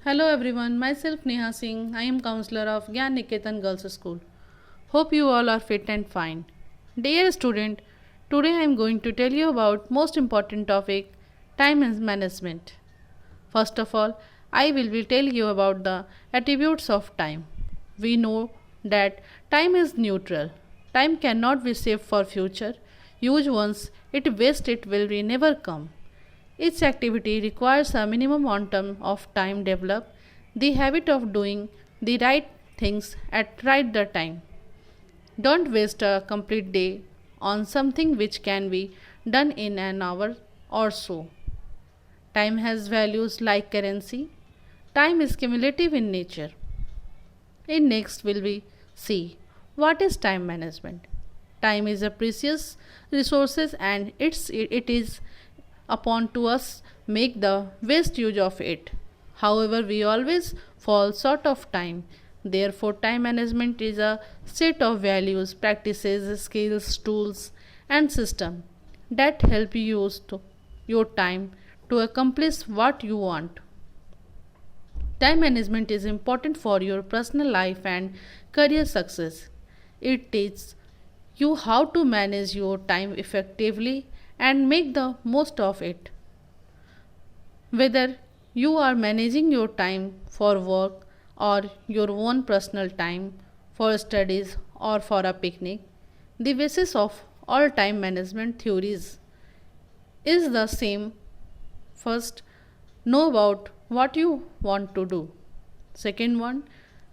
Hello everyone, myself Neha Singh. I am counselor of Gyan Niketan Girls School. Hope you all are fit and fine. Dear student, today I am going to tell you about most important topic, time management. First of all, I will be tell you about the attributes of time. We know that time is neutral. Time cannot be saved for future. Use once it waste it will be never come. Each activity requires a minimum quantum of time develop the habit of doing the right things at right the time. Don't waste a complete day on something which can be done in an hour or so. Time has values like currency. Time is cumulative in nature. In next will we see what is time management. Time is a precious resources and it is upon to us make the best use of it. However, we always fall short of time. Therefore, time management is a set of values, practices, skills, tools, and system that help you use your time to accomplish what you want. Time management is important for your personal life and career success. It teaches you how to manage your time effectively and make the most of it. Whether you are managing your time for work or your own personal time for studies or for a picnic, the basis of all time management theories is the same. First, know about what you want to do. Second one,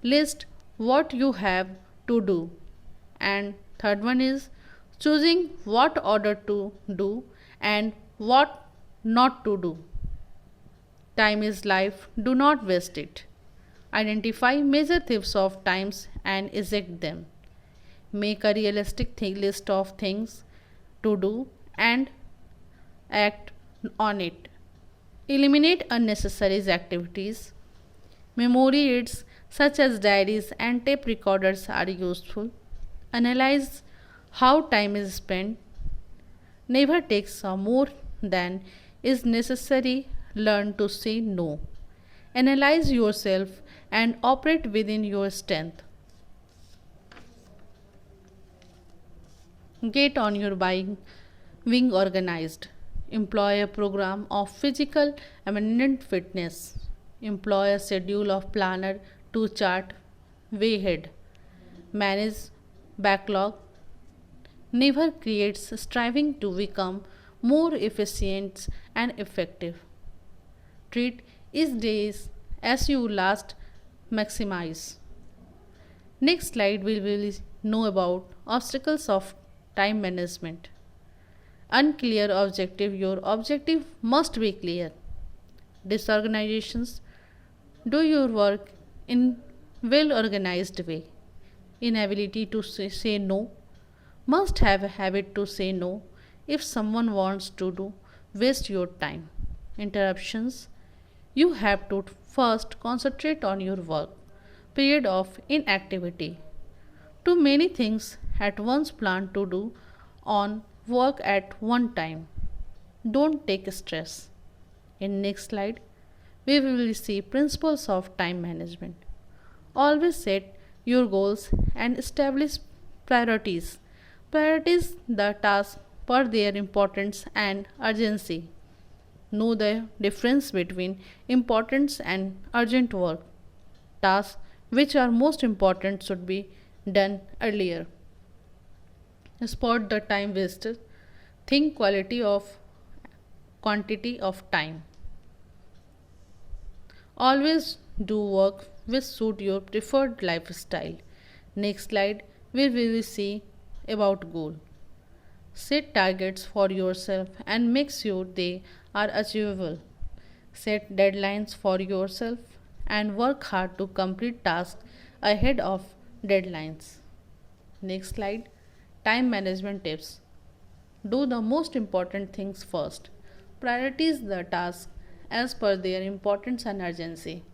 list what you have to do. And third one is choosing what order to do and what not to do. Time is life, do not waste it. Identify major thieves of times and eject them. Make a realistic list of things to do and act on it. Eliminate unnecessary activities. Memory aids such as diaries and tape recorders are useful. Analyze how time is spent. Never takes more than is necessary. Learn to say no. Analyze yourself and operate within your strength. Get on your being organized. Employ a program of physical and fitness. Employ a schedule of planner to chart way ahead. Manage backlog. Never creates striving to become more efficient and effective. Treat each day as you last maximize. Next slide we will know about obstacles of time management. Unclear objective. Your objective must be clear. Disorganizations. Do your work in well organized way. Inability to say no. Must have a habit to say no if someone wants to do waste your time. Interruptions. You have to first concentrate on your work. Period of inactivity. Too many things at once planned to do on work at one time. Don't take stress. In next slide, we will see principles of time management. Always set your goals and establish priorities. Prioritize the task per their importance and urgency. Know the difference between importance and urgent work. Tasks which are most important should be done earlier. Spot the time wasted. Think quality of quantity of time. Always do work which suit your preferred lifestyle. Next slide we will see about goal. Set targets for yourself and make sure they are achievable. Set deadlines for yourself and work hard to complete tasks ahead of deadlines. Next slide. Time management tips. Do the most important things first. Prioritize the tasks as per their importance and urgency.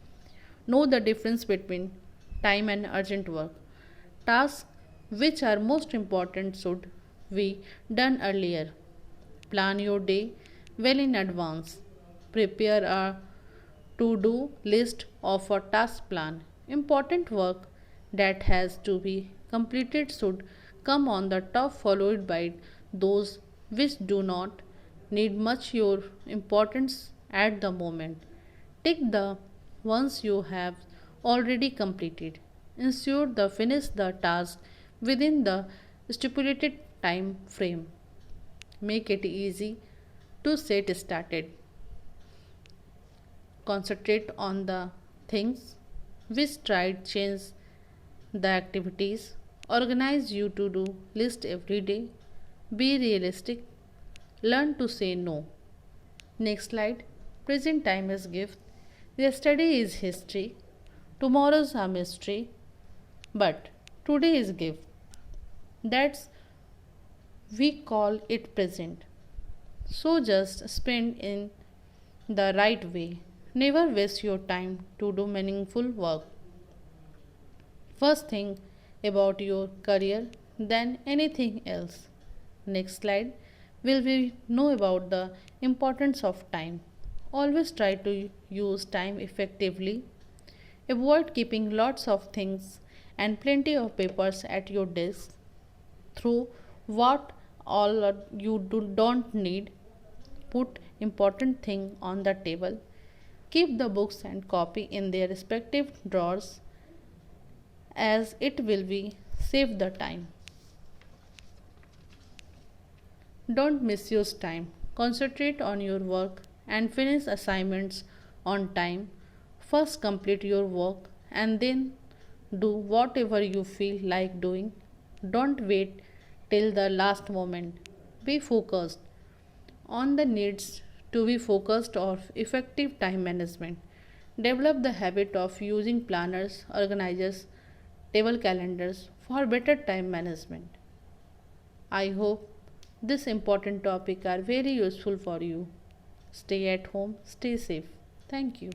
Know the difference between time and urgent work. Tasks which are most important should be done earlier. Plan your day well in advance. Prepare a to-do list of a task plan. Important work that has to be completed should come on the top, followed by those which do not need much your importance at the moment. Take the ones you have already completed. Ensure the finish the task within the stipulated time frame. Make it easy to get started. Concentrate on the things which try to change the activities. Organize you to do list every day. Be realistic. Learn to say no. Next slide. Present time is gift. Yesterday is history. Tomorrow's a mystery. But today is gift. That's we call it present. So just spend in the right way. Never waste your time to do meaningful work. First think about your career, then anything else. Next slide will we know about the importance of time. Always try to use time effectively. Avoid keeping lots of things and plenty of papers at your desk. Through what all don't need, put important thing on the table. Keep the books and copy in their respective drawers as it will be save the time. Don't misuse time. Concentrate on your work and finish assignments on time. First complete your work and then do whatever you feel like doing. Don't wait till the last moment. Be focused on the needs to be focused or effective time management. Develop the habit of using planners, organizers, table calendars for better time management. I hope this important topic are very useful for you. Stay at home, stay safe. Thank you.